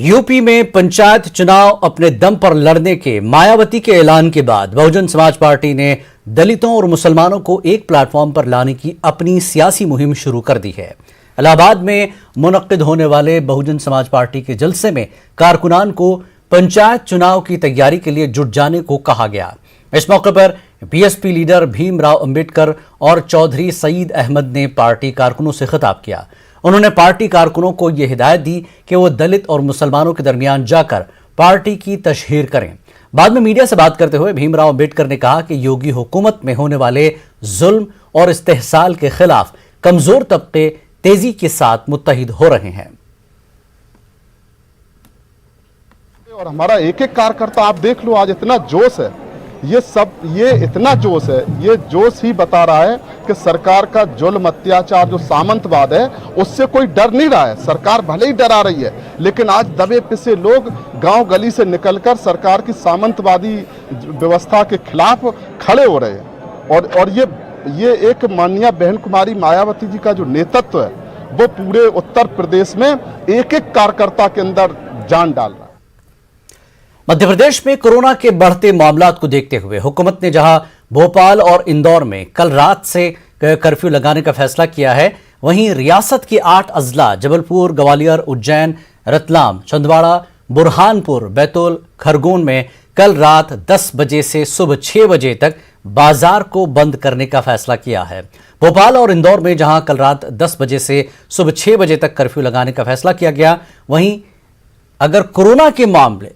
UP में पंचायत चुनाव अपने दम पर लड़ने के मायावती के ऐलान के बाद बहुजन समाज पार्टी ने दलितों और मुसलमानों को एक प्लेटफॉर्म पर लाने की अपनी सियासी मुहिम शुरू कर दी है। इलाहाबाद में मुनक्किद होने वाले बहुजन समाज पार्टी के जलसे में कारकुनान को पंचायत चुनाव की तैयारी के लिए जुट जाने को कहा गया। इस मौके पर बीएसपी लीडर भीमराव अंबेडकर और चौधरी सईद अहमद ने पार्टी कारकुनों से खिताब किया। उन्होंने पार्टी कारकुनों को यह हिदायत दी कि वो दलित और मुसलमानों के दरमियान जाकर पार्टी की तशहीर करें। बाद में मीडिया से बात करते हुए भीमराव अंबेडकर ने कहा कि योगी हुकूमत में होने वाले जुल्म और इस्तेहसाल के खिलाफ कमजोर तबके तेजी के साथ मुत्तहिद हो रहे हैं। और हमारा एक एक कार्यकर्ता आप देख लो, आज इतना जोश है, ये इतना जोश है, ये जोश ही बता रहा है कि सरकार का जुल्म अत्याचार जो सामंतवाद है उससे कोई डर नहीं रहा है। सरकार भले ही डरा रही है, लेकिन आज दबे पिसे लोग गांव गली से निकलकर सरकार की सामंतवादी व्यवस्था के खिलाफ खड़े हो रहे हैं। और ये एक माननीय बहन कुमारी मायावती जी का जो नेतृत्व है वो पूरे उत्तर प्रदेश में एक एक कार्यकर्ता के अंदर जान डाल रहा है। मध्य प्रदेश में कोरोना के बढ़ते मामलात को देखते हुए हुकूमत ने जहां भोपाल और इंदौर में कल रात से कर्फ्यू लगाने का फैसला किया है, वहीं रियासत के 8 अजला जबलपुर, ग्वालियर, उज्जैन, रतलाम, छिंदवाड़ा, बुरहानपुर, बैतूल, खरगोन में कल रात 10 बजे से सुबह 6 बजे तक बाजार को बंद करने का फैसला किया है। भोपाल और इंदौर में जहां कल रात 10 बजे से सुबह 6 बजे तक कर्फ्यू लगाने का फैसला किया गया, वहीं अगर कोरोना के मामले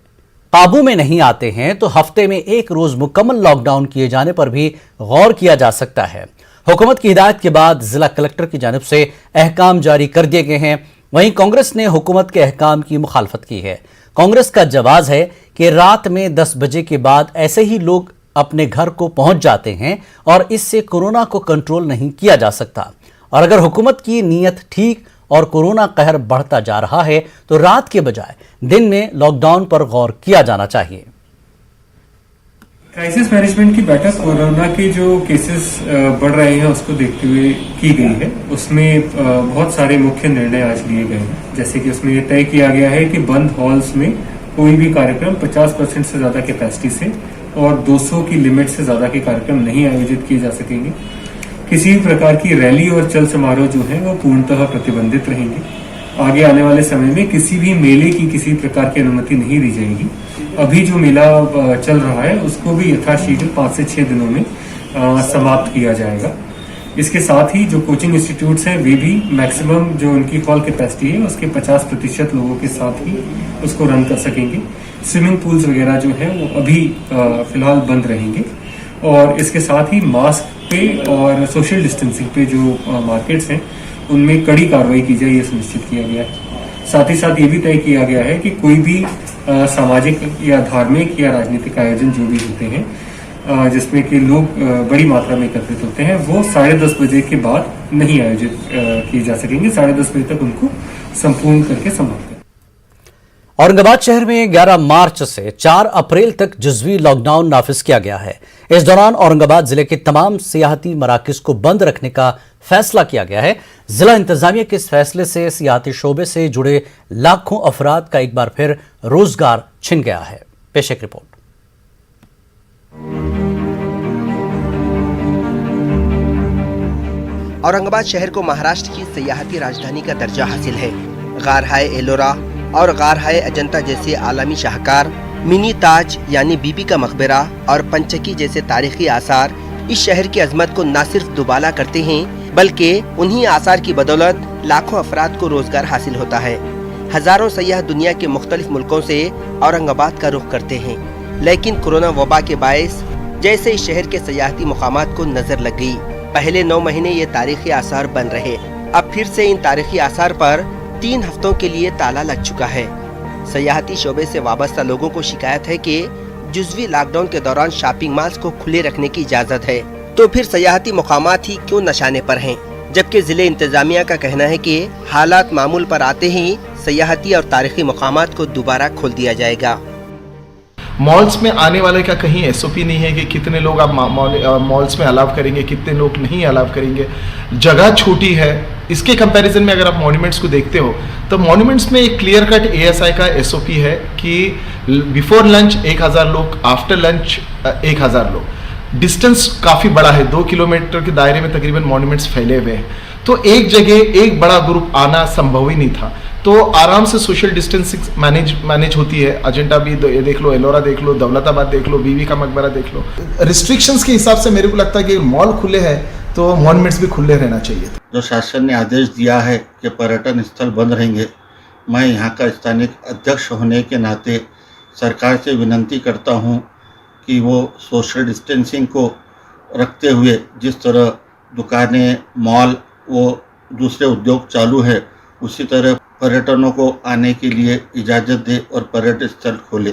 काबू में नहीं आते हैं तो हफ्ते में 1 रोज मुकम्मल लॉकडाउन किए जाने पर भी गौर किया जा सकता है। हुकूमत की हिदायत के बाद जिला कलेक्टर की जानिब से अहकाम जारी कर दिए गए हैं। वहीं कांग्रेस ने हुकूमत के अहकाम की मुखालफत की है। कांग्रेस का जवाब है कि रात में 10 बजे के बाद ऐसे ही लोग अपने घर को पहुंच जाते हैं और इससे कोरोना को कंट्रोल नहीं किया जा सकता। और अगर हुकूमत की नीयत ठीक और कोरोना कहर बढ़ता जा रहा है तो रात के बजाय दिन में लॉकडाउन पर गौर किया जाना चाहिए। क्राइसिस मैनेजमेंट की बैठक कोरोना के जो केसेस बढ़ रहे हैं उसको देखते हुए की गई है। उसमें बहुत सारे मुख्य निर्णय आज लिए गए हैं। जैसे कि उसमें यह तय किया गया है कि बंद हॉल्स में कोई भी कार्यक्रम 50% से ज्यादा कैपेसिटी से और 200 की लिमिट से ज्यादा के कार्यक्रम नहीं आयोजित किए जा सकेंगे। किसी भी प्रकार की रैली और चल समारोह जो है वो पूर्णतः प्रतिबंधित रहेंगे। आगे आने वाले समय में किसी भी मेले की किसी प्रकार की अनुमति नहीं दी जाएगी। अभी जो मेला चल रहा है उसको भी यथाशीघ्र 5 से 6 दिनों में समाप्त किया जाएगा। इसके साथ ही जो कोचिंग इंस्टीट्यूट्स हैं वे भी मैक्सिमम जो उनकी हॉल कैपेसिटी है उसके 50% लोगों के साथ ही उसको रन कर सकेंगे। स्विमिंग पूल्स वगैरह जो है वो अभी फिलहाल बंद रहेंगे। और इसके साथ ही मास्क पे और सोशल डिस्टेंसिंग पे जो मार्केट्स हैं उनमें कड़ी कार्रवाई की जाए, ये सुनिश्चित किया गया है। साथ ही साथ ये भी तय किया गया है कि कोई भी सामाजिक या धार्मिक या राजनीतिक आयोजन जो भी होते हैं जिसमें कि लोग बड़ी मात्रा में एकत्रित होते हैं वो 10:30 बजे के बाद नहीं आयोजित किए जा सकेंगे। 10:30 बजे तक उनको संपूर्ण करके समाप्त करें। औरंगाबाद शहर में 11 मार्च से 4 अप्रैल तक जुज़वी लॉकडाउन नाफिज किया गया है। इस दौरान औरंगाबाद जिले के तमाम सियाहती मराकज़ को बंद रखने का फैसला किया गया है। जिला इंतजामिया के इस फैसले से सियाहती शोबे से जुड़े लाखों अफराद का एक बार फिर रोजगार छिन गया है। पेश एक रिपोर्ट। औरंगाबाद शहर को महाराष्ट्र की सियाहती राजधानी का दर्जा हासिल है। गारहाए एलोरा और गारहाए अजंता जैसे आलमी शाहकार, मिनी ताज यानी बीबी का मकबरा और पंचकी जैसे तारीखी आसार इस शहर की अजमत को न सिर्फ दुबाला करते हैं बल्कि उन्हीं आसार की बदौलत लाखों अफराद को रोजगार हासिल होता है। हजारों सयाह दुनिया के मुख्तलिफ मुल्कों से औरंगाबाद का रुख करते हैं, लेकिन कोरोना वबा के बायस जैसे इस शहर के सयाहती मुकामात को नजर लग गई। पहले 9 महीने ये तारीखी आसार बंद रहे। अब फिर से इन तारीखी आसार पर 3 हफ्तों के लिए ताला लग चुका है। सयाहती शोबे से वाबस्ता लोगों को शिकायत है कि जुज़वी लॉकडाउन के दौरान शॉपिंग मॉल्स को खुले रखने की इजाजत है, तो फिर सयाहती मुकामात ही क्यों नशाने पर हैं? जबकि जिले इंतजामिया का कहना है कि हालात मामूल पर आते ही सयाहती और तारीखी मुकामात को दोबारा खोल दिया जाएगा। मॉल्स में आने वाले का कहीं एसओपी नहीं है कि कितने लोग आप मॉल्स में अलाउ करेंगे, कितने लोग नहीं अलाउ करेंगे। जगह छोटी है। इसके कंपैरिजन में अगर आप मॉन्यूमेंट्स को देखते हो तो मॉन्यूमेंट्स में एक क्लियर कट एएसआई का एसओपी है कि बिफोर लंच 1000 लोग, आफ्टर लंच 1000 लोग। डिस्टेंस काफ़ी बड़ा है, 2 किलोमीटर के दायरे में तकरीबन मॉन्यूमेंट्स फैले हुए हैं, तो एक जगह एक बड़ा ग्रुप आना संभव ही नहीं था। तो आराम से सोशल डिस्टेंसिंग मैनेज होती है। अजेंडा भी देख लो, एलोरा देख लो, दौलताबाद देख लो, बीवी का मकबरा देख लो। रिस्ट्रिक्शंस के हिसाब से मेरे को लगता है कि मॉल खुले हैं तो मॉन्यूमेंट्स भी खुले रहना चाहिए। जो शासन ने आदेश दिया है कि पर्यटन स्थल बंद रहेंगे, मैं यहाँ का स्थानीय अध्यक्ष होने के नाते सरकार से विनती करता हूँ कि वो सोशल डिस्टेंसिंग को रखते हुए जिस तरह दुकानें, मॉल, वो दूसरे उद्योग चालू है, उसी तरह पर्यटनों को आने के लिए इजाज़त दे और पर्यटन स्थल खोले।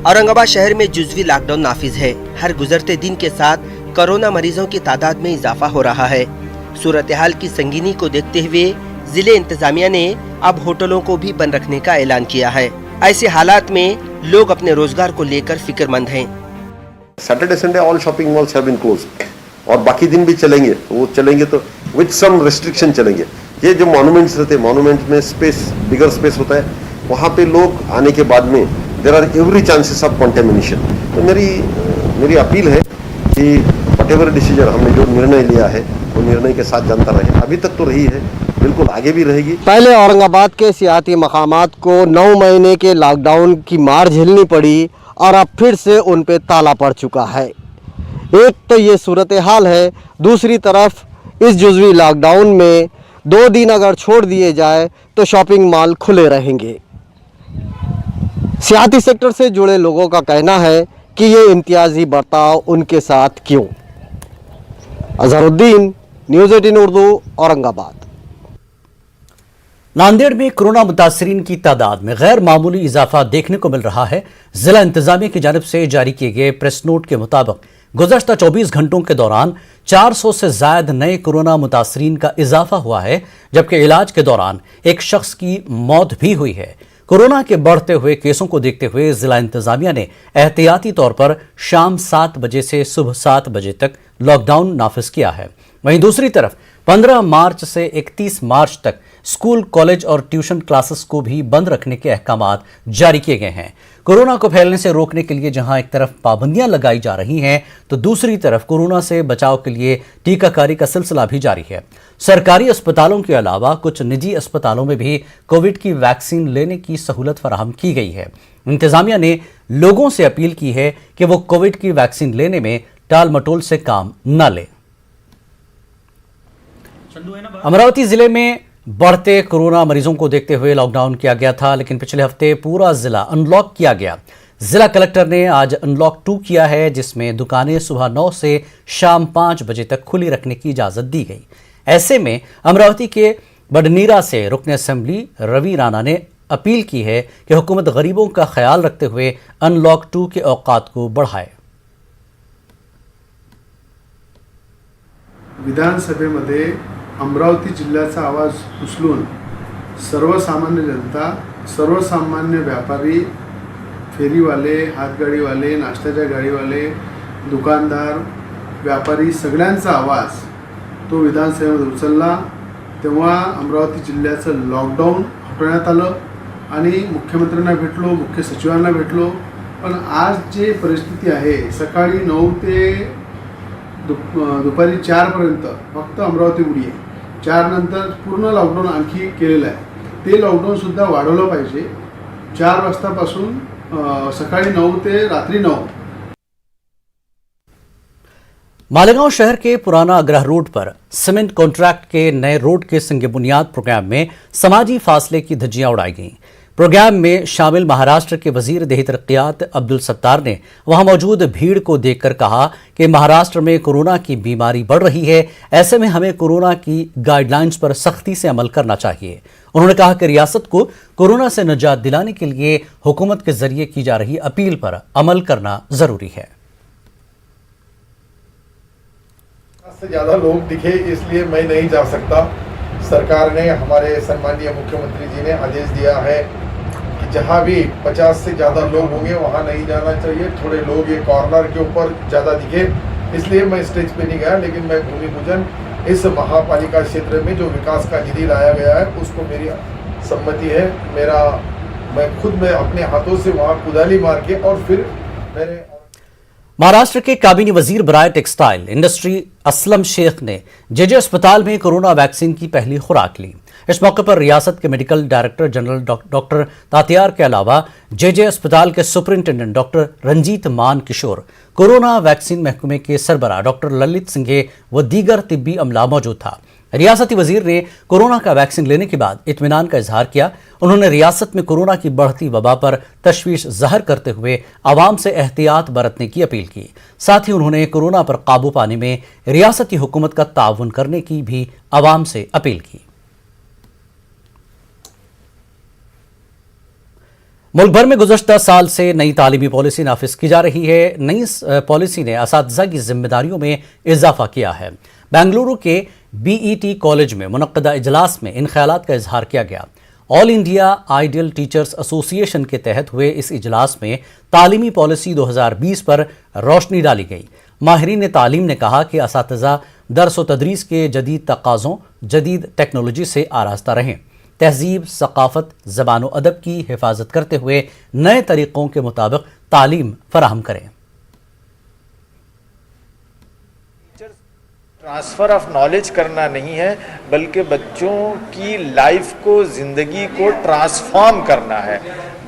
औरंगाबाद शहर में जुज़वी लॉकडाउन नाफिज है। हर गुजरते दिन के साथ कोरोना मरीजों की तादाद में इजाफा हो रहा है। सूरत हाल की संगीनी को देखते हुए जिले इंतजामिया ने अब होटलों को भी बंद रखने का ऐलान किया है। ऐसे हालात में लोग अपने रोजगार को लेकर फिक्रमंद हैं। Saturday Sunday all shopping malls have been closed और बाकी दिन भी चलेंगे, वो चलेंगे तो विद सम रिस्ट्रिक्शन चलेंगे। ये जो मॉन्यूमेंट्स रहते हैं, मॉन्यूमेंट में स्पेस, बिगर स्पेस होता है, वहाँ पे लोग आने के बाद में there are every chances of contamination. तो मेरी अपील है कि व्हाटएवर डिसीजन हमने जो निर्णय लिया है वो निर्णय के साथ जनता रहे। अभी तक तो रही है, बिल्कुल आगे भी रहेगी। पहले औरंगाबाद के सियाती मकामात को 9 महीने के लॉकडाउन की मार झेलनी पड़ी और अब फिर से उन पे ताला पड़ चुका है। एक तो ये सूरत हाल है, दूसरी तरफ इस जुज़वी लॉकडाउन में 2 दिन अगर छोड़ दिए जाए तो शॉपिंग मॉल खुले रहेंगे। सियाती सेक्टर से जुड़े लोगों का कहना है कि ये इम्तियाजी बर्ताव उनके साथ क्यों। अजहरुद्दीन, न्यूज़ 18 उर्दू, औरंगाबाद। नांदेड़ में कोरोना मुतासरीन की तादाद में गैर मामूली इजाफा देखने को मिल रहा है। जिला इंतजामिया की जानिब से जारी किए गए प्रेस नोट के मुताबिक गुज़श्ता 24 घंटों के दौरान 400 से ज्यादा नए कोरोना मुतासरीन का इजाफा हुआ है, जबकि इलाज के दौरान एक शख्स की मौत भी हुई है। कोरोना के बढ़ते हुए केसों को देखते हुए जिला इंतजामिया ने एहतियाती तौर पर शाम 7 बजे से सुबह 7 बजे तक लॉकडाउन नाफिज किया है। वहीं दूसरी तरफ 15 मार्च से 31 मार्च तक स्कूल, कॉलेज और ट्यूशन क्लासेस को भी बंद रखने के अहकामात जारी किए गए हैं। कोरोना को फैलने से रोकने के लिए जहां एक तरफ पाबंदियां लगाई जा रही हैं, तो दूसरी तरफ कोरोना से बचाव के लिए टीकाकारी का सिलसिला भी जारी है। सरकारी अस्पतालों के अलावा कुछ निजी अस्पतालों में भी कोविड की वैक्सीन लेने की सहूलत फराहम की गई है। इंतजामिया ने लोगों से अपील की है कि वो कोविड की वैक्सीन लेने में टाल मटोल से काम न लें। अमरावती जिले में बढ़ते कोरोना मरीजों को देखते हुए लॉकडाउन किया गया था, लेकिन पिछले हफ्ते पूरा जिला अनलॉक किया गया। जिला कलेक्टर ने आज अनलॉक 2 किया है, जिसमें दुकानें सुबह 9 से शाम 5 बजे तक खुली रखने की इजाजत दी गई। ऐसे में अमरावती के बडनीरा से रुकन असेंबली रवि राणा ने अपील की है कि हुकूमत गरीबों का ख्याल रखते हुए अनलॉक 2 के औकात को बढ़ाए। विधानसभेमध्ये अमरावती जिल्ह्याचा आवाज उचलून सर्वसामान्य जनता, सर्वसामान्य व्यापारी, फेरीवाले, हातगाडीवाले, नाश्त्याच्या गाडीवाले, दुकानदार, व्यापारी सगळ्यांचा आवाज तो विधानसभेमध्ये उचलला। तेव्हा अमरावती जिल्ह्याचं लॉकडाऊन हटवण्यात आलं आणि मुख्यमंत्र्यांना भेटलो, मुख्य सचिवांना भेटलो। पण आज जे परिस्थिती आहे, सकाळी 9 ते दुपारी 4 पर्यंत फक्त अमरावती उडी आहे। 4 नंतर पूर्ण लॉकडाऊन आणखी केलेलं आहे। ते लॉकडाऊन सुद्धा वाढवलं पाहिजे। 4 वाजतापासून सकाळी 9 ते रात्री 9। मालेगांव शहर के पुराना अग्रह रोड पर सीमेंट कॉन्ट्रैक्ट के नए रोड के संग बुनियाद प्रोग्राम में समाजी फासले की धज्जियां उड़ाई गईं। प्रोग्राम में शामिल महाराष्ट्र के वजीर देही तरक्कियात अब्दुल सत्तार ने वहां मौजूद भीड़ को देखकर कहा कि महाराष्ट्र में कोरोना की बीमारी बढ़ रही है, ऐसे में हमें कोरोना की गाइडलाइंस पर सख्ती से अमल करना चाहिए। उन्होंने कहा कि रियासत को कोरोना से निजात दिलाने के लिए हुकूमत के जरिए की जा रही अपील पर अमल करना जरूरी है। से ज्यादा लोग दिखे इसलिए मैं नहीं जा सकता। सरकार ने, हमारे सम्माननीय मुख्यमंत्री जी ने आदेश दिया है कि जहाँ भी 50 से ज़्यादा लोग होंगे वहाँ नहीं जाना चाहिए, थोड़े लोग ये कॉर्नर के ऊपर ज़्यादा दिखे, इसलिए मैं स्टेज पे नहीं गया। लेकिन मैं भूमि पूजन इस महापालिका क्षेत्र में जो विकास का निधि लाया गया है उसको मेरी सम्मति है। मैं खुद अपने हाथों से वहाँ कुदाली मार के और फिर मैंने महाराष्ट्र के काबीनी वजीर बराए टेक्सटाइल इंडस्ट्री असलम शेख ने जेजे अस्पताल में कोरोना वैक्सीन की पहली खुराक ली। इस मौके पर रियासत के मेडिकल डायरेक्टर जनरल डॉक्टर तातियार के अलावा जेजे अस्पताल के सुपरिंटेंडेंट डॉक्टर रंजीत मान किशोर, कोरोना वैक्सीन महकमे के सरबराह डॉक्टर ललित सिंघे व दीगर तिब्बी अमला मौजूद था। रियासती वजीर ने कोरोना का वैक्सीन लेने के बाद इत्मीनान का इजहार किया। उन्होंने रियासत में कोरोना की बढ़ती वबा पर तशवीश जाहिर करते हुए आवाम से एहतियात बरतने की अपील की। साथ ही उन्होंने कोरोना पर काबू पाने में रियासती हुकूमत का ताउन करने की भी आवाम से अपील की। मुल्क भर में गुज़श्ता साल से नई तालीमी पॉलिसी नाफिज की जा रही है। नई पॉलिसी ने असातिज़ा की जिम्मेदारियों में इजाफा किया है। बेंगलुरु के BET कॉलेज में मुनक्कदा इजलास में इन ख्यालात का इजहार किया गया। All India ideal teachers association के तहत हुए इस इजलास में तालीमी पॉलिसी 2020 पर रोशनी डाली गई। माहिरीन तालीम ने कहा कि असातिज़ा दर्स व तदरीस के जदीद तकाज़ों, जदीद टेक्नोलॉजी से आरास्ता रहें, तहजीब, सकाफत, ज़बान व अदब की हिफाजत करते हुए नए तरीक़ों के मुताबिक तालीम फराहम करें। ट्रांसफ़र ऑफ नॉलेज करना नहीं है, बल्कि बच्चों की लाइफ को, ज़िंदगी को ट्रांसफॉर्म करना है,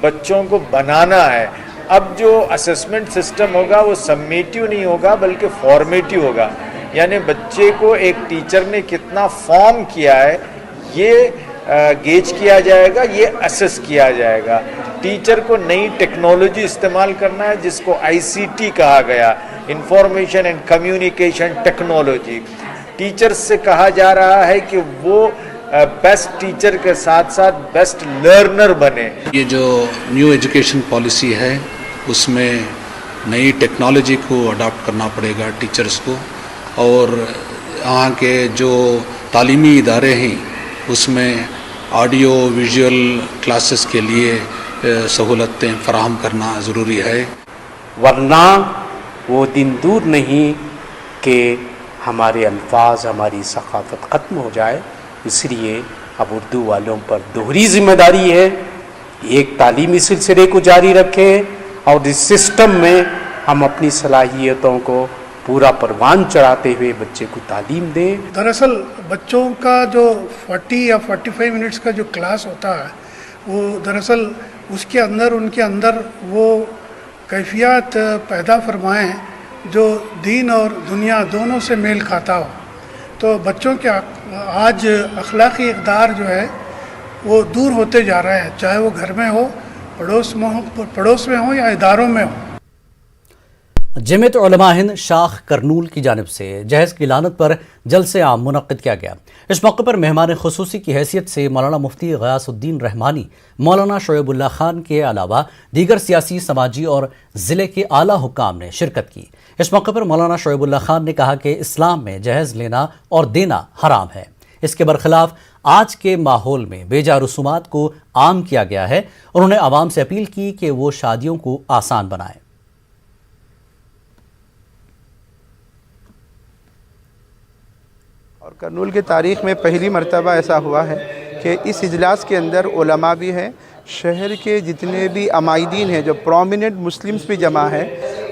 बच्चों को बनाना है। अब जो असेसमेंट सिस्टम होगा वो समेटिव नहीं होगा बल्कि फॉर्मेटिव होगा, यानी बच्चे को एक टीचर ने कितना फॉर्म किया है ये गेज किया जाएगा, ये असेस किया जाएगा। टीचर को नई टेक्नोलॉजी इस्तेमाल करना है जिसको ICT कहा गया, information and communication technology. Teacher से कहा जा रहा है कि वो बेस्ट टीचर के साथ साथ बेस्ट लर्नर बने। ये जो न्यू एजुकेशन पॉलिसी है उसमें नई टेक्नोलॉजी को अडॉप्ट करना पड़ेगा टीचर्स को, और यहाँ के जो तालीमी इदारे हैं उसमें ऑडियो विजुअल क्लासेस के लिए सहूलतें फराहम करना ज़रूरी है, वरना वो दिन दूर नहीं कि हमारे अल्फाज, हमारी सकाफत ख़त्म हो जाए। इसलिए अब उर्दू वालों पर दोहरी जिम्मेदारी है, एक तालीमी सिलसिले को जारी रखें और इस सिस्टम में हम अपनी सलाहियतों को पूरा परवान चढ़ाते हुए बच्चे को तालीम दें। दरअसल बच्चों का जो 40 या 45 मिनट्स का जो क्लास होता है वो दरअसल उसके अंदर उनके अंदर वो कैफियत पैदा फरमाएं जो दीन और दुनिया दोनों से मेल खाता हो। तो बच्चों के आज अखलाकी इक़दार जो है वो दूर होते जा रहे हैं, चाहे वो घर में हो, पड़ोस में हो या इदारों में हो। जमीयत उलमा हिंद शाख करनूल की जानिब से जहेज़ की लानत पर जलसे आम मुनक़्क़िद किया गया। इस मौके पर मेहमान खुसूसी की हैसियत से मौलाना मुफ्ती गयासुद्दीन रहमानी, मौलाना शोएबुल्लाह खान के अलावा दीगर सियासी, समाजी और ज़िले के आला हुक्काम ने शिरकत की। इस मौके पर मौलाना शोएबुल्लाह खान ने कहा कि इस्लाम में जहेज़ लेना और देना हराम है। इसके बरखिलाफ आज के माहौल में बेजा रसूमात को आम किया गया है। उन्होंने आवाम से अपील की कि वो शादियों को आसान बनाएं। और करनूल की तारीख़ में पहली मरतबा ऐसा हुआ है कि इस इजलास के अंदर उलमा भी हैं, शहर के जितने भी अमायदीन हैं, जो प्रोमिनेंट मुस्लिम्स भी जमा है।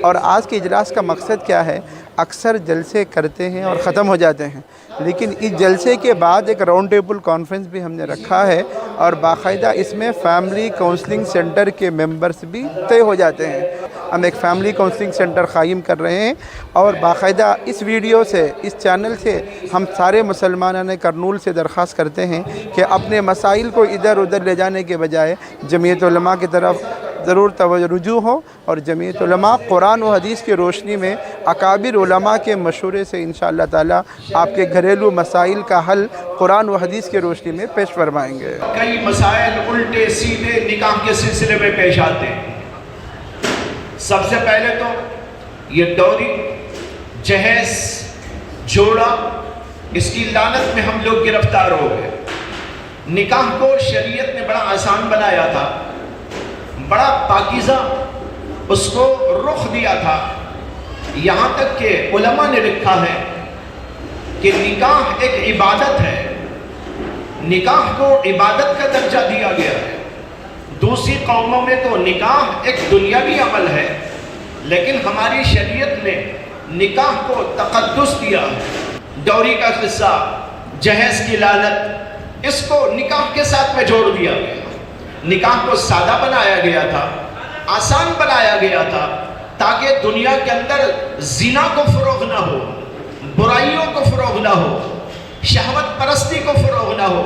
और आज के इजलास का मकसद क्या है? अक्सर जलसे करते हैं और ख़त्म हो जाते हैं, लेकिन इस जलसे के बाद एक राउंड टेबल कॉन्फ्रेंस भी हमने रखा है और बाकायदा इसमें फैमिली काउंसलिंग सेंटर के मेंबर्स भी तय हो जाते हैं। हम एक फैमिली काउंसलिंग सेंटर क़ायम कर रहे हैं और बाकायदा इस वीडियो से, इस चैनल से हम सारे मुसलमानान करनूल से दरख्वास्त करते हैं कि अपने मसाइल को इधर उधर ले जाने के बजाय जमीयत उलमा की तरफ ज़रूर तवज्जो रुजू हो और जमीयत उलमा कुरान व हदीस की रोशनी में अकाबिर उलमा के मशवरे से इंशाअल्लाह ताला आपके घरेलू मसाइल का हल कुरान व हदीस की रोशनी में पेश फरमाएंगे। कई मसाइल उल्टे सीधे निकाह के सिलसिले में पेश आते हैं। सबसे पहले तो ये दौरी, जहेज, जोड़ा, इसकी लानत में हम लोग गिरफ्तार हो गए। निकाह को शरीयत ने बड़ा आसान बनाया था बड़ा पाकीज़ा उसको रुख दिया था। यहाँ तक कि उलमा ने लिखा है कि निकाह एक इबादत है, निकाह को इबादत का दर्जा दिया गया है। दूसरी कौमों में तो निकाह एक दुनियावी अमल है, लेकिन हमारी शरीयत ने निकाह को तक़द्दुस दिया है। डौरी का किस्सा, जहेज की लानत, इसको निकाह के साथ में जोड़ दिया गया। निकाह को सादा बनाया गया था, आसान बनाया गया था, ताकि दुनिया के अंदर जिना को फ़रोग़ ना हो, बुराइयों को फ़रोग़ ना हो, शहवत परस्ती को फ़रोग़ ना हो,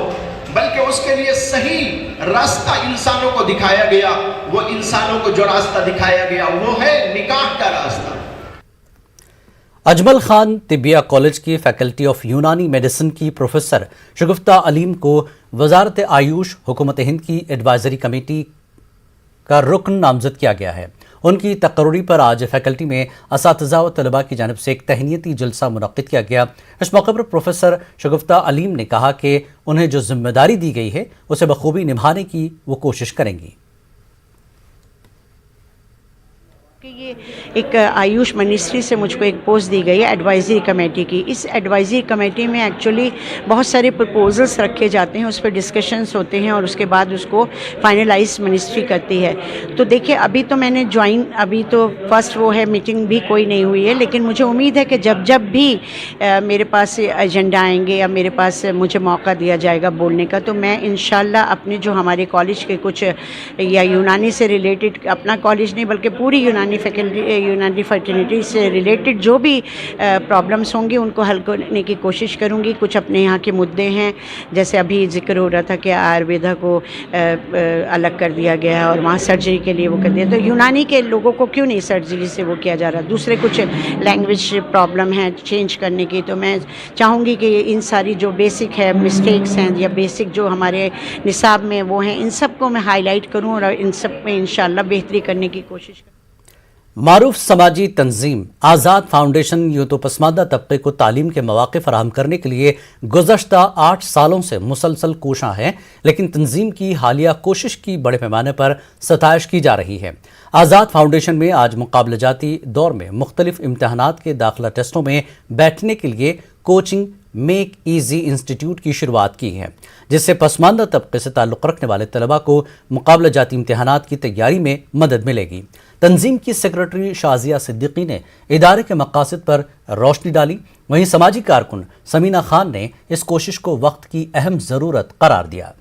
बल्कि उसके लिए सही रास्ता इंसानों को दिखाया गया। वो इंसानों को जो रास्ता दिखाया गया वो है निकाह का रास्ता। अजमल खान तिबिया कॉलेज की फैकल्टी ऑफ यूनानी मेडिसिन की प्रोफेसर शगुफ्ता अलीम को वजारत आयुष हुकूमत हिंद की एडवाइजरी कमेटी का रुकन नामजद किया गया है। उनकी तकर्री पर आज फैकल्टी में असातिज़ा व तलबा की जानिब से एक तहनीती जलसा मुनक़्क़िद किया गया। इस मौके पर प्रोफेसर शगुफ्ता अलीम ने कहा कि उन्हें जो जिम्मेदारी दी गई है उसे बखूबी निभाने की वो कोशिश करेंगी। कि ये एक आयुष मिनिस्ट्री से मुझको एक पोस्ट दी गई है एडवाइजरी कमेटी की। इस एडवाइजरी कमेटी में एक्चुअली बहुत सारे प्रपोजल्स रखे जाते हैं, उस पर डिस्कशंस होते हैं और उसके बाद उसको फाइनलाइज मिनिस्ट्री करती है। तो देखिए अभी तो मैंने ज्वाइन, अभी तो फर्स्ट वो है, मीटिंग भी कोई नहीं हुई है, लेकिन मुझे उम्मीद है कि जब भी मेरे पास एजेंडा आएंगे या मेरे पास मुझे मौका दिया जाएगा बोलने का, तो मैं इंशाल्लाह अपने जो हमारे कॉलेज के कुछ या यूनानी से रिलेटेड, अपना कॉलेज नहीं बल्कि पूरी यूनानी फर्टिलिटी से रिलेटेड जो भी प्रॉब्लम्स होंगी उनको हल करने की कोशिश करूंगी। कुछ अपने यहाँ के मुद्दे हैं, जैसे अभी जिक्र हो रहा था कि आयुर्वेदा को अलग कर दिया गया है और वहाँ सर्जरी के लिए वो कर दिया, तो यूनानी के लोगों को क्यों नहीं सर्जरी से वो किया जा रहा। दूसरे कुछ लैंग्वेज प्रॉब्लम है चेंज करने की, तो मैं चाहूँगी कि इन सारी जो बेसिक है मिस्टेक्स हैं या बेसिक जो हमारे निसाब में वो हैं, इन सब को मैं हाईलाइट करूँ और इन सब में इंशाल्लाह बेहतरी करने की कोशिश करूँ। मारूफ समाजी तंजीम आज़ाद फाउंडेशन यूं तो पसमानदा तबके को तालीम के मौक़े फराहम करने के लिए गुज़श्ता 8 सालों से मुसलसल कोशां है, लेकिन तंजीम की हालिया कोशिश की बड़े पैमाने पर सताइश की जा रही है। आज़ाद फाउंडेशन में आज मुकाबलजाती दौर में मुख्तलिफ इम्तहानात के दाखिला टेस्टों में बैठने के लिए कोचिंग मेक ईजी इंस्टीट्यूट की शुरुआत की है, जिससे पसमानदा तबके से ताल्लुक़ रखने वाले तलबा को मुकाबलजाती इम्तहानात की तैयारी में मदद मिलेगी। तंजीम की सेक्रेटरी शाजिया सिद्दीकी ने इदारे के मकासद पर रोशनी डाली। वहीं समाजी कारकुन समीना खान ने इस कोशिश को वक्त की अहम ज़रूरत करार दिया।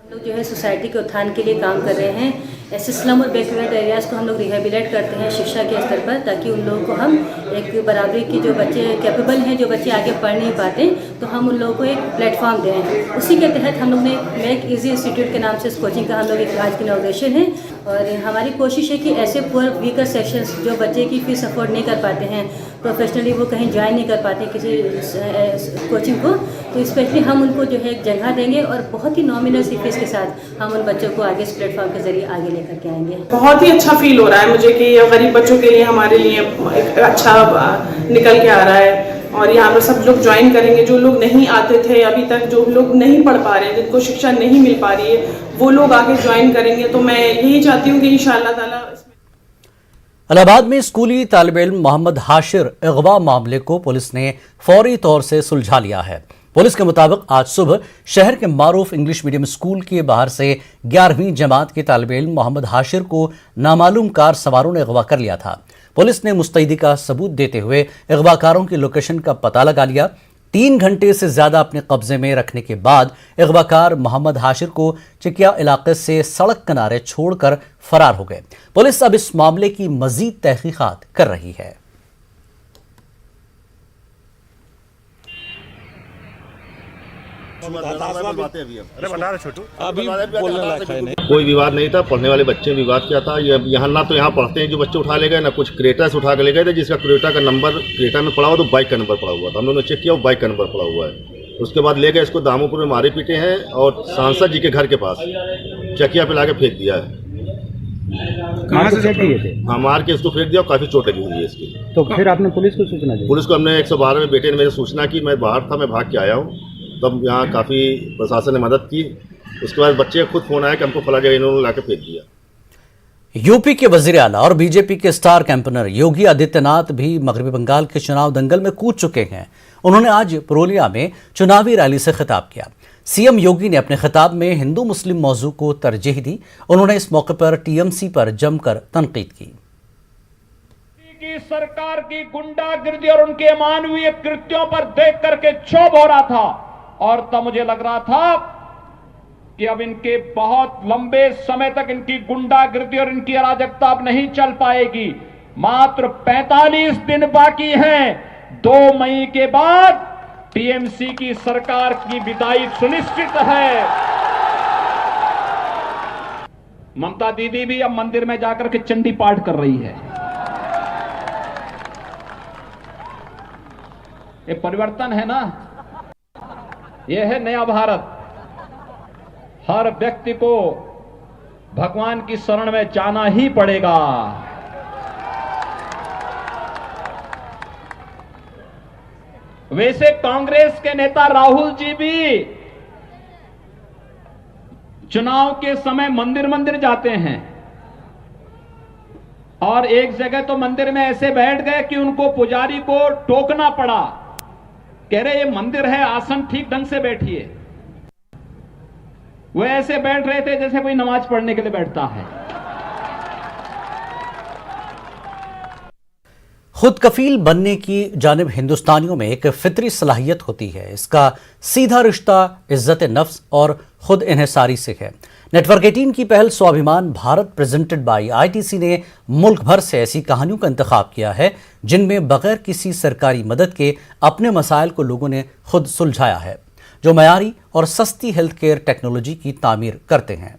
हम लोग जो है सोसाइटी के उत्थान के लिए काम कर रहे हैं। ऐसे स्लम और बैकवर्ड एरियाज़ को हम लोग रिहेबिलेट करते हैं शिक्षा के स्तर पर, ताकि उन लोगों को हम एक बराबरी की, जो बच्चे कैपेबल हैं, जो बच्चे आगे पढ़ नहीं पाते, तो हम उन लोगों को एक प्लेटफॉर्म दें। उसी के तहत हम लोग ने मेक ईजी इंस्टीट्यूट के नाम से इस कोचिंग का हम लोग एक आज की इनॉग्रेशन है। और हमारी कोशिश है कि ऐसे पुअर वीकर सेक्शंस जो बच्चे की फीस अफोर्ड नहीं कर पाते हैं, प्रोफेशनली वो कहीं ज्वाइन नहीं कर पाते किसी कोचिंग को, तो स्पेशली हम उनको जो है एक जगह देंगे और बहुत ही नॉमिनल सी फीस के साथ हम उन बच्चों को आगे इस प्लेटफॉर्म के जरिए आगे लेकर के आएंगे। बहुत ही अच्छा फील हो रहा है मुझे कि गरीब बच्चों के लिए हमारे लिए एक अच्छा निकल के आ रहा है। और यहाँ पर सब लोग ज्वाइन करेंगे, जो लोग नहीं आते थे अभी तक, जो लोग नहीं पढ़ पा रहे हैं, जिनको शिक्षा नहीं मिल पा रही है, वो लोग आगे ज्वाइन करेंगे। तो मैं यही चाहती हूँ कि इंशाअल्लाह ताला। इलाहाबाद में स्कूली तालिब इल्म मोहम्मद हाशिर अगवा मामले को पुलिस ने फौरी तौर से सुलझा लिया है। पुलिस के मुताबिक आज सुबह शहर के मारूफ इंग्लिश मीडियम स्कूल के बाहर से 11वीं जमात के तालिब इल्म मोहम्मद हाशिर को नामालूम कार सवारों ने अगवा कर लिया था। पुलिस ने मुस्तैदी का सबूत देते हुए अगवाकारों की लोकेशन का पता लगा लिया। 3 घंटे से ज्यादा अपने कब्जे में रखने के बाद अगवाकार मोहम्मद हाशिर को चिकिया इलाके से सड़क किनारे छोड़कर फरार हो गए। पुलिस अब इस मामले की मजीद तहकीकात कर रही है। कोई विवाद नहीं था, पढ़ने वाले बच्चे में विवाद क्या था। ये यहाँ ना तो यहाँ पढ़ते हैं जो बच्चे उठा ले गए, ना कुछ क्रेटा से उठा के ले गए थे, जिसका क्रेटा का नंबर क्रेटा में पड़ा हुआ तो बाइक का नंबर पड़ा हुआ था। हम लोगों ने चेक किया, वो बाइक का नंबर पड़ा हुआ है। उसके बाद ले गए इसको दामोपुर में मारे पीटे हैं और सांसद जी के घर के पास चकिया पे लाके फेंक दिया है। कहाँ से फेंक दिए थे? हाँ, मार के इसको फेंक दिया और काफ़ी चोट लगी हुई है इसकी। तो फिर आपने पुलिस को सूचना दी? पुलिस को हमने 112 में बेटे ने मेरे सूचना की, मैं बाहर था, मैं भाग के आया हूँ, तब यहाँ काफ़ी प्रशासन ने मदद की। उसके बाद बच्चे खुद फ़ोन आया कि हमको फला जगह इन्होंने ला के फेंक दिया। यूपी के वजीर आला और बीजेपी के स्टार कैंपेनर योगी आदित्यनाथ भी मगरबी बंगाल के चुनाव दंगल में कूद चुके हैं। उन्होंने आज पुरुलिया में चुनावी रैली से खिताब किया। सीएम योगी ने अपने खिताब में हिंदू मुस्लिम मौजू को तरजीह दी। उन्होंने इस मौके पर टीएमसी पर जमकर तनकीद की। सरकार की गुंडागिर्दी और उनके अमानवीय कृत्यों पर देख करके क्षोभ हो रहा था और तब मुझे लग रहा था कि अब इनके बहुत लंबे समय तक इनकी गुंडागिर्दी और इनकी अराजकता अब नहीं चल पाएगी। मात्र 45 दिन बाकी हैं। 2 मई के बाद टीएमसी की सरकार की विदाई सुनिश्चित है। ममता दीदी भी अब मंदिर में जाकर के चंडी पाठ कर रही है। ये परिवर्तन है ना, ये है नया भारत। हर व्यक्ति को भगवान की शरण में जाना ही पड़ेगा। वैसे कांग्रेस के नेता राहुल जी भी चुनाव के समय मंदिर जाते हैं और एक जगह तो मंदिर में ऐसे बैठ गए कि उनको पुजारी को टोकना पड़ा। कह रहे ये मंदिर है, आसन ठीक ढंग से बैठिए। वो ऐसे बैठ रहे थे जैसे कोई नमाज पढ़ने के लिए बैठता है। खुद कफील बनने की जानिब हिंदुस्तानियों में एक फितरी सलाहियत होती है। इसका सीधा रिश्ता इज्जत नफ्स और खुद इन्हिसारी से है। नेटवर्क 18 की पहल स्वाभिमान भारत प्रेजेंटेड बाय आईटीसी ने मुल्क भर से ऐसी कहानियों का इंतखाब किया है जिनमें बगैर किसी सरकारी मदद के अपने मसाइल को लोगों ने खुद सुलझाया है, जो मयारी और सस्ती हेल्थ केयर टेक्नोलॉजी की तामीर करते हैं।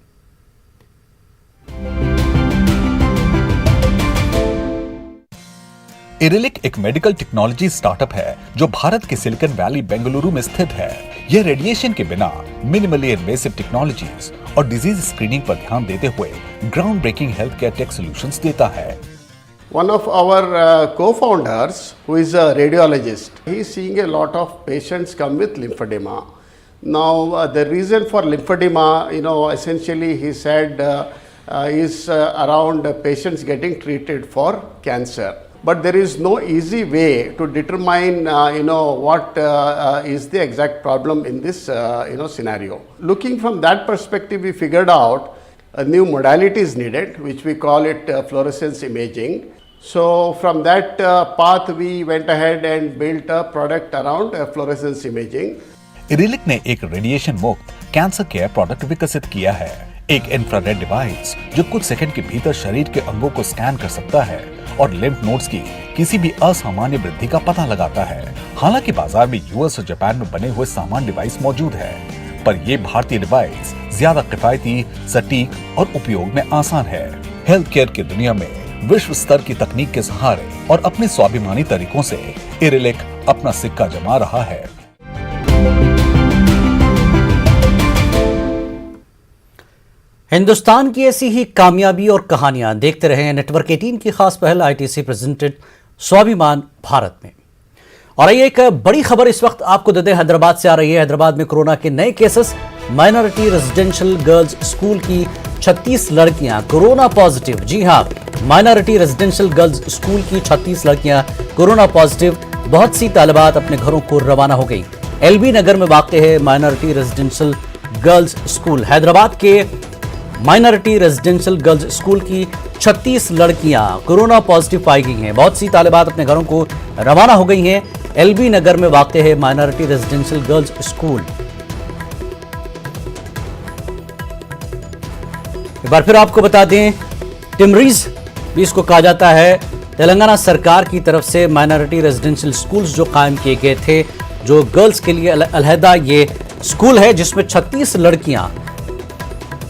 इरिलिक एक मेडिकल टेक्नोलॉजी स्टार्टअप है जो भारत के सिलिकॉन वैली बेंगलुरु में स्थित है। यह रेडिएशन के बिना मिनिमली इन्वेसिव टेक्नोलॉजीज और डिजीज स्क्रीनिंग पर ध्यान देते हुए ground breaking health care tech solutions देता है। One of our co-founders, who is a radiologist, he is seeing a lot of patients come with lymphedema. Now, the reason for lymphedema, essentially he said is around patients getting treated for cancer. But there is no easy way to determine, what is the exact problem in this, scenario. Looking from that perspective, we figured out a new modality is needed, which we call it fluorescence imaging. So from that path, we went ahead and built a product around fluorescence imaging. इरिलिक ने एक radiation मुक्त cancer care product विकसित किया है। एक infrared device जो कुछ second के भीतर शरीर के अंगों को स्कैन कर सकता है और लिम्फ नोड्स की किसी भी असामान्य वृद्धि का पता लगाता है। हालांकि बाजार में यूएस और जापान में बने हुए सामान डिवाइस मौजूद है, पर ये भारतीय डिवाइस ज्यादा किफायती, सटीक और उपयोग में आसान है। हेल्थ केयर की दुनिया में विश्व स्तर की तकनीक के सहारे और अपने स्वाभिमानी तरीकों से इरिलिक अपना सिक्का जमा रहा है। हिंदुस्तान की ऐसी ही कामयाबी और कहानियां देखते रहे नेटवर्क 18 की खास पहल आईटीसी प्रेजेंटेड स्वाभिमान भारत में। और ये एक बड़ी खबर इस वक्त आपको दे दें, हैदराबाद से आ रही है। हैदराबाद में कोरोना के नए cases. Minority residential girls school की 36 लड़कियां कोरोना पॉजिटिव। जी हां, माइनॉरिटी रेजिडेंशियल गर्ल्स स्कूल की 36 लड़कियां कोरोना पॉजिटिव। बहुत सी तालिबात अपने घरों को रवाना हो गई। एलबी नगर में वाक़ है minority residential girls school. Hyderabad के माइनॉरिटी रेजिडेंशियल गर्ल्स स्कूल की 36 लड़कियां कोरोना पॉजिटिव पाई गई हैं। बहुत सी तालिबात अपने घरों को रवाना हो गई हैं। एलबी नगर में वाक़ है माइनॉरिटी रेजिडेंशियल गर्ल्स स्कूल। एक बार फिर आपको बता दें, टिमरीज भी इसको कहा जाता है। तेलंगाना सरकार की तरफ से माइनॉरिटी रेजिडेंशियल स्कूल्स जो कायम किए गए थे, जो गर्ल्स के लिए अलहदा ये स्कूल है, जिसमें 36 लड़कियां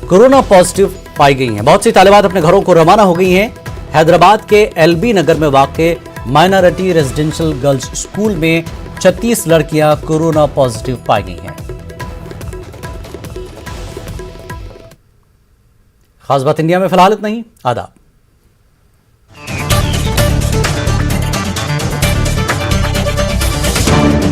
कोरोना पॉजिटिव पाई गई हैं। बहुत सी तालिबात अपने घरों को रवाना हो गई हैं। हैदराबाद के एलबी नगर में वाक़ माइनॉरिटी रेजिडेंशियल गर्ल्स स्कूल में 36 लड़कियां कोरोना पॉजिटिव पाई गई हैं। खास बात इंडिया में फिलहाल इतना ही। आदाब।